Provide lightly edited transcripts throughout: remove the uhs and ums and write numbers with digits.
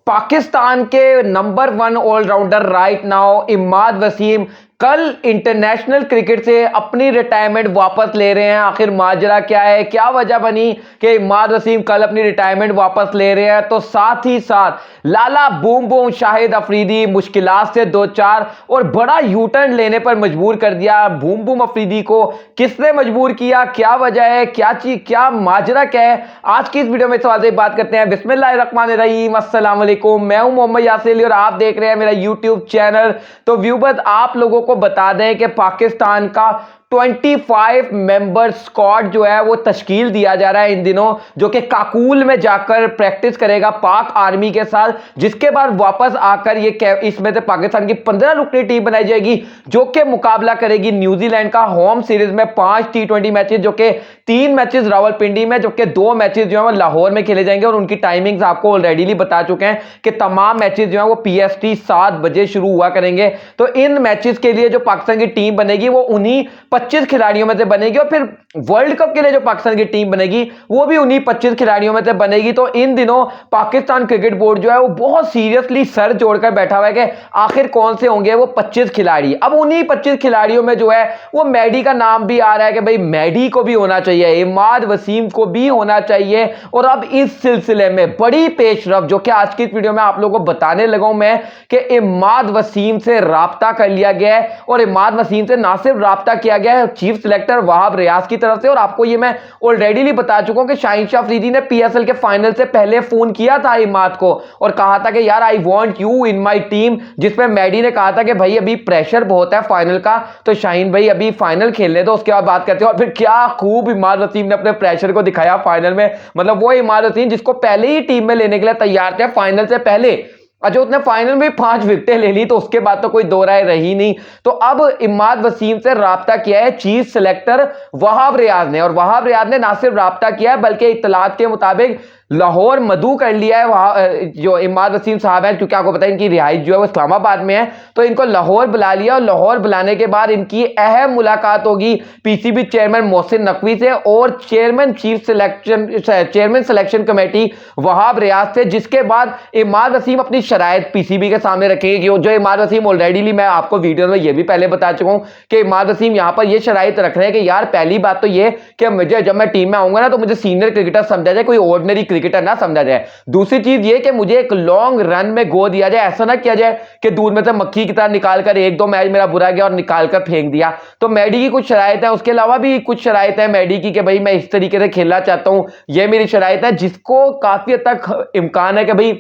पाकिस्तान के number 1 allrounder right now Imad Wasim कल international cricket से अपनी रिटायरमेंट वापस ले रहे हैं। आखिर माजरा क्या है, क्या वजह बनी कि इमाद वसीम कल अपनी रिटायरमेंट वापस ले रहे हैं? तो साथ ही साथ लाला बूम बूम शाहिद अफरीदी मुश्किलात से दो चार और बड़ा यू टर्न लेने पर मजबूर कर दिया। बूम बूम अफरीदी को किसने मजबूर किया, क्या वजह है, क्या चीज, क्या माजरा क्या है, आज की इस वीडियो में सवाल से बात करते हैं। बिस्मिल्लाहिर्रहमानिर्रहीम, अस्सलाम वालेकुम। मैं हूं मोहम्मद यासिर अली और आप देख रहे हैं मेरा यूट्यूब चैनल। तो व्यूअर्स, आप लोगों को बता दें कि पाकिस्तान का 25 मेंबर स्क्वाड जो है वो तश्कील दिया जा रहा है इन दिनों, जो कि काकूल में जाकर प्रैक्टिस करेगा पाक आर्मी के साथ, जिसके बाद वापस आकर ये इसमें से पाकिस्तान की 15 रुकनी टीम बनाई जाएगी जो कि मुकाबला करेगी न्यूजीलैंड का होम सीरीज में 5 T20 मैचेस, जो कि 3 मैचेस रावलपिंडी में, जो कि 2 मैचेस जो है वो लाहौर में खेले जाएंगे। और उनकी टाइमिंग्स आपको ऑलरेडी बता चुके हैं कि तमाम मैचेस जो है वो PST 7 बजे शुरू हुआ करेंगे। तो इन मैचेस के लिए जो पाकिस्तान की टीम बनेगी वो उन्हीं 25 खिलाड़ियों में से बनेगी, और फिर वर्ल्ड कप के लिए जो पाकिस्तान की टीम बनेगी वो भी उन्हीं 25 खिलाड़ियों में से बनेगी। तो इन दिनों पाकिस्तान क्रिकेट बोर्ड जो है वो बहुत सीरियसली सर जोड़कर बैठा हुआ है कि आखिर कौन से होंगे वो 25 खिलाड़ी। अब उन्हीं 25 खिलाड़ियों में जो है वो मैडी का नाम भी आ रहा है कि भाई मैडी को भी होना चाहिए, इमाद वसीम को भी होना चाहिए। और अब इस सिलसिले में बड़ी पेशरफ जो कि आज की इस वीडियो में आप लोगों को बताने लगा हूं मैं कि इमाद वसीम से राब्ता कर लिया गया है। और इमाद वसीम से ना सिर्फ राब्ता किया गया है चीफ सिलेक्टर वहाब रियाज की तरफ से, और आपको ये मैं ऑलरेडी बता चुका हूं कि शाहीन शाह अफरीदी ने PSL के फाइनल से पहले फोन किया था इमाद को और कहा था कि यार I want you in my team, जिसमें मैडी ने कहा था कि भाई अभी प्रेशर बहुत है फाइनल का, तो शाहीन भाई अभी फाइनल खेलने दो, उसके बाद बात करते हैं। और फिर क्या खूब इमाद वसीम ने अपने प्रेशर को दिखाया फाइनल में। मतलब वो इमाद वसीम जिसको पहले ही टीम में लेने के लिए तैयार थे फाइनल से पहले, अच्छा उसने फाइनल में 5 विकेटें ले ली, तो उसके बाद तो कोई दो राय रही नहीं। तो अब इमाद वसीम से राब्ता किया है चीफ सिलेक्टर वहाब रियाज ने, और वहाब रियाज ने ना सिर्फ राब्ता किया है बल्कि इत्तलात के मुताबिक लाहौर मधु कर लिया है वहां जो इमाद वसीम साहब है, क्योंकि आपको पता है इनकी रिहाइश जो है वो इस्लामाबाद में है, तो इनको लाहौर बुला लिया। और लाहौर बुलाने के बाद इनकी अहम मुलाकात होगी PCB चेयरमैन मोहसिन नकवी से और chairman selection committee Wahab Riaz से, जिसके बाद इमाद वसीम अपनी शराइत PCB के सामने रखेंगे। जो इमाद वसीम ऑलरेडी मैं आपको वीडियो में ये भी पहले बता चुका हूं कि इमाद वसीम यहां पर ये शराइत रख रहे हैं कि यार पहली बात तो ये कि मुझे जब मैं टीम में आऊंगा ना तो मुझे सीनियर क्रिकेटर समझा जाए, कोई ऑर्डिनरी क्रिकेटर ना समझा जाए। दूसरी चीज ये कि मुझे एक लॉन्ग रन में गो दिया जाए, ऐसा ना किया जाए कि दूर में से मक्खी की तरह निकालकर 1-2 मैच मेरा बुरा गया और निकालकर फेंक दिया। तो मैडी की कुछ शराइत है, उसके अलावा भी कुछ शराइत है मैडी की कि भाई मैं इस तरीके से खेलना चाहता हूं, ये मेरी शराइत है, जिसको काफी हद तक इम्कान है कि भाई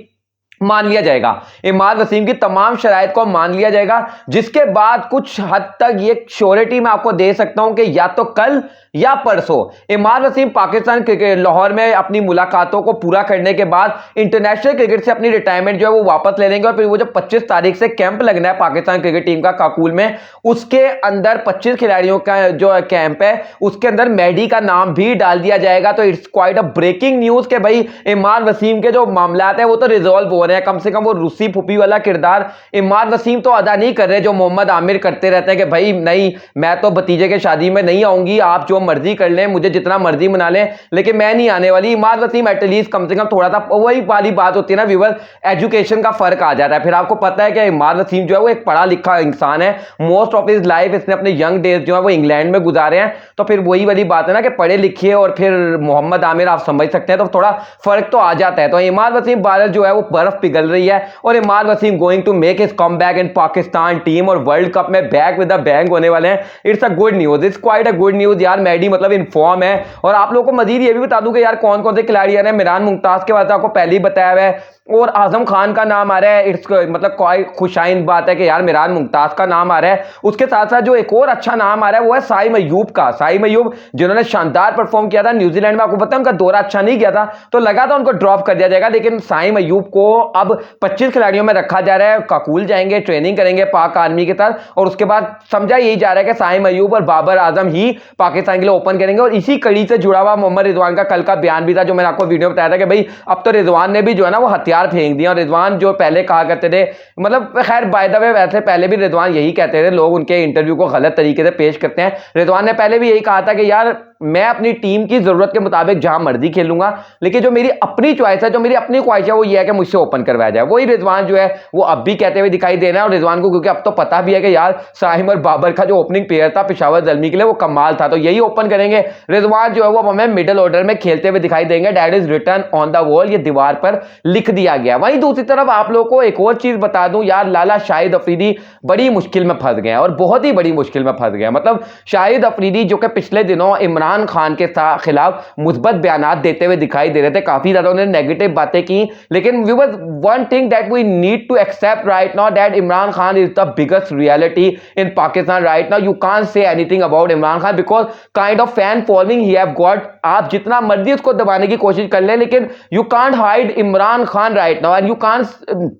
मान लिया जाएगा। इमाद वसीम की तमाम शराइत को मान लिया जाएगा, जिसके बाद कुछ हद तक ये श्योरिटी मैं आपको दे सकता हूं कि या तो कल या परसों इमाद वसीम पाकिस्तान क्रिकेट लाहौर में अपनी मुलाकातों को पूरा करने के बाद इंटरनेशनल क्रिकेट से अपनी रिटायरमेंट जो है वो वापस ले लेंगे। और फिर वो जो 25 तारीख से कैंप लगना है पाकिस्तान क्रिकेट टीम का काकूल में, उसके अंदर 25 खिलाड़ियों का जो कैंप है उसके अंदर मैडी का नाम भी डाल दिया जाएगा। तो it's quite a breaking news कि भाई इमाद वसीम के जो मामला है वो तो रिजॉल्व हो रहे हैं। कम से कम वो रूसी फूफी वाला किरदार इमाद वसीम तो अदा नहीं कर रहे जो मोहम्मद आमिर करते रहते हैं कि भाई नहीं मैं तो भतीजे के शादी में नहीं आऊंगी, आप जो मर्जी कर लें, मुझे जितना मर्जी मना लें, लेकिन मैं नहीं आने वाली। इमाद वसीम एटलीस्ट कम से कम थोड़ा सा वही वाली बात होती है ना व्यूअर, एजुकेशन का फर्क आ जाता है। फिर आपको पता है कि इमाद वसीम जो है वो एक पढ़ा लिखा इंसान है, मोस्ट ऑफ हिज लाइफ इसने अपने यंग डेज जो है वो इंग्लैंड में गुजारे हैं। तो फिर वही वाली बात है ना कि पढ़े लिखे और फिर मोहम्मद आमिर आप समझ सकते हैं, तो थोड़ा फर्क तो आ जाता है। तो इमाद वसीम बादल जो है वो बर्फ पिघल रही है और Imad Wasim going to make his comeback in Pakistan team और वर्ल्ड कप में बैक विद द बैंग होने वाले हैं। It's a good news, it's quite a good news यार। मैडी मतलब इनफॉर्म है। और आप लोगों को मजीद ये भी बता दूं कि यार कौन कौन से खिलाड़ी आ रहे हैं। मिरान मुमताज के बाद आपको पहले ही बताया हुआ है और आजम खान का नाम आ रहा है। इट्स मतलब कोई खुशाइन बात है कि यार मिरान मुमताज का नाम आ रहा है। उसके साथ साथ जो एक और अच्छा नाम आ रहा है वो है साइम अयूब का। साइम अयूब जिन्होंने शानदार परफॉर्म किया था न्यूजीलैंड में, आपको पता है उनका दौरा अच्छा नहीं गया था तो लगा था उनको ड्रॉप कर दिया जाएगा, लेकिन साइम अयूब को अब 25 खिलाड़ियों में रखा जा रहा है। काकूल जाएंगे, ट्रेनिंग करेंगे पाक आर्मी के साथ, और उसके बाद समझा यही जा रहा है कि साइम अयूब और बाबर आजम ही पाकिस्तान के लिए ओपन करेंगे। और इसी कड़ी से जुड़ा हुआ मोहम्मद रिजवान का कल का बयान भी था जो मैंने आपको वीडियो में बताया था कि भाई अब तो रिजवान ने भी जो है ना वो हथियार फेंक दिया। और रिजवान जो पहले कहा करते थे, मतलब खैर बाय द वे वैसे पहले भी रिजवान यही कहते थे, लोग उनके इंटरव्यू को गलत तरीके से पेश करते हैं। रिजवान ने पहले भी यही कहा था कि यार मैं अपनी टीम की जरूरत के मुताबिक जहां मर्जी खेलूंगा, लेकिन जो मेरी अपनी चॉइस है, जो मेरी अपनी ख्वाहिश है, वो ये है कि मुझसे ओपन करवाया जाए। वही रिजवान जो है वो अब भी कहते हुए दिखाई दे रहा है, और रिजवान को क्योंकि अब तो पता भी है कि यार साहिम और बाबर का जो ओपनिंग पेयर था पेशावर ज़ल्मी के लिए वो कमाल था, तो यही ओपन करेंगे। रिजवान जो है वो हमें मिडिल ऑर्डर में खेलते हुए दिखाई देंगे। That is written on the wall, ये दीवार पर लिख दिया गया। वहीं दूसरी तरफ आप लोगों को एक और चीज बता दूं यार, लाला शाहिद अफरीदी बड़ी मुश्किल में फंस गए हैं, और बहुत ही बड़ी मुश्किल में फंस गए। मतलब शाहिद अफरीदी जो कि पिछले दिनों इमरान खान के खिलाफ मुस्बत बयानात देते हुए दिखाई दे रहे थे, काफी ज्यादा उन्होंने नेगेटिव बातें की, लेकिन we was one thing that we need to accept right now, that Imran Khan is the biggest reality in Pakistan right now. You can't say anything about Imran Khan because kind of fan following he have got. आप जितना मर्जी उसको दबाने की कोशिश कर ले, लेकिन you can't hide Imran Khan right now, and you can't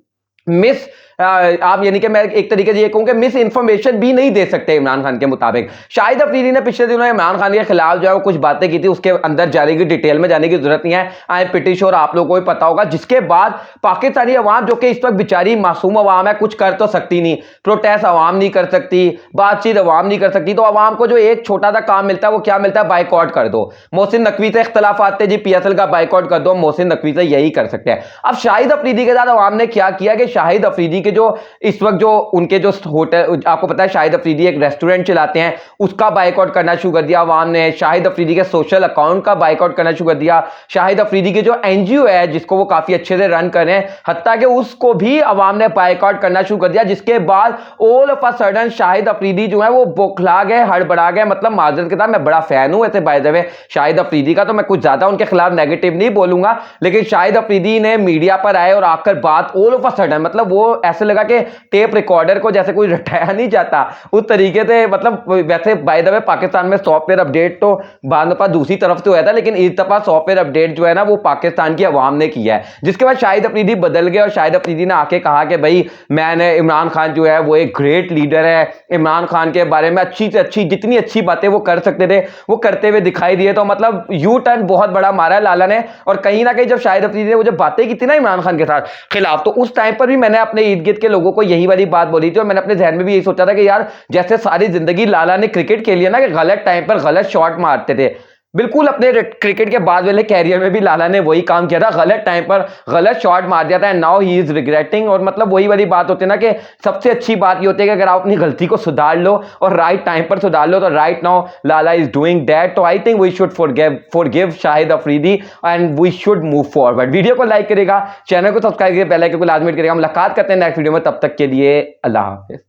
miss आप यानी कि मैं एक तरीके से ये कहूं कि मिस इंफॉर्मेशन भी नहीं दे सकते इमरान खान के मुताबिक। शाहिद अफरीदी ने पिछले दिनों इमरान खान के खिलाफ जो है वो कुछ बातें की थी, उसके अंदर जाने की डिटेल में जाने की जरूरत नहीं है, आई एम प्रीटी श्योर आप लोगों को भी पता होगा। जिसके बाद पाकिस्तानी अवाम जो कि इस वक्त बेचारी मासूम अवाम है, कुछ कर तो सकती नहीं, प्रोटेस्ट अवाम नहीं कर सकती, बातचीत अवाम नहीं कर सकती, तो अवाम को जो एक छोटा सा काम मिलता है वो क्या मिलता है, बाइकआउट कर दो। मोहसिन नकवी से इख्तलाफ आते जी, PSL का बाइकआउट कर दो, मोहसिन नकवी से यही कर सकते हैं। अब शाहिद अफरीदी के साथ अवाम ने क्या किया कि शाहिद अफरीदी के जो इस वक्त जो उनके जो होटल, आपको पता है शाहिद अफरीदी एक रेस्टोरेंट चलाते हैं, उसका बाइकआउट करना शुरू कर दिया अवाम ने। शाहिद अफरीदी के सोशल अकाउंट का बाइकआउट करना शुरू कर दिया। शाहिद अफरीदी की जो NGO है जिसको वो काफी अच्छे से रन कर रहे हैं, हत्ता कि उसको भी अवाम ने बाइकआउट करना शुरू कर दिया। जिसके बाद all of a sudden Shahid Afridi जो है वो बौखला गए, हड़बड़ा गए। मतलब माजरत के साथ, मैं बड़ा फैन हूं ऐसे by the way Shahid Afridi का, तो मैं कुछ ज्यादा उनके खिलाफ नेगेटिव नहीं बोलूंगा, लेकिन शाहिद अफरीदी ने मीडिया पर आए और आकर बात ऑल ऑफ अ सडन, मतलब वो ऐसे लगा कि टेप रिकॉर्डर को जैसे कोई रटाया नहीं जाता उस तरीके से। मतलब वैसे बाय द वे पाकिस्तान में सॉफ्टवेयर अपडेट तो बाद में दूसरी तरफ से हुआ था, लेकिन इस दफा सॉफ्टवेयर अपडेट जो है ना वो पाकिस्तान की अवाम ने किया है। जिसके बाद शाहिद अफरीदी बदल गए, और शाहिद अफरीदी ने आके कहा कि भाई मैंने इमरान खान जो है वो एक ग्रेट लीडर है, इमरान खान के बारे में अच्छी से अच्छी जितनी अच्छी बातें वो कर सकते थे वो करते हुए दिखाई दिए। तो मतलब यू टर्न बहुत बड़ा मारा है लाला ने। और कहीं ना कहीं जब शाहिद अफरीदी ने वो जब बातें की थी ना इमरान खान के साथ खिलाफ, तो उस टाइम पर भी मैंने अपने इर्द गिर्द के लोगों को यही वाली बात बोली थी, और मैंने अपने जहन में भी यही सोचा था कि यार जैसे सारी जिंदगी लाला ने क्रिकेट खेली है ना, कि गलत टाइम पर गलत शॉट मारते थे, बिल्कुल अपने क्रिकेट के बाद वाले कैरियर में भी लाला ने वही काम किया था, गलत टाइम पर गलत शॉट मार दिया था, and now he is regretting. और मतलब वही वाली बात होती है ना कि सबसे अच्छी बात ये होती है कि अगर आप अपनी गलती को सुधार लो और राइट टाइम पर सुधार लो, तो right now Lala is doing that. तो I think we should forgive Shahid Afridi and we should move forward. Video को लाइक करेगा, चैनल को सब्सक्राइब करिएगा, बेल आइकन को लाजमी करेगा। मुलाकात करते हैं नेक्स्ट वीडियो में, तब तक के लिए अल्लाह हाफिज।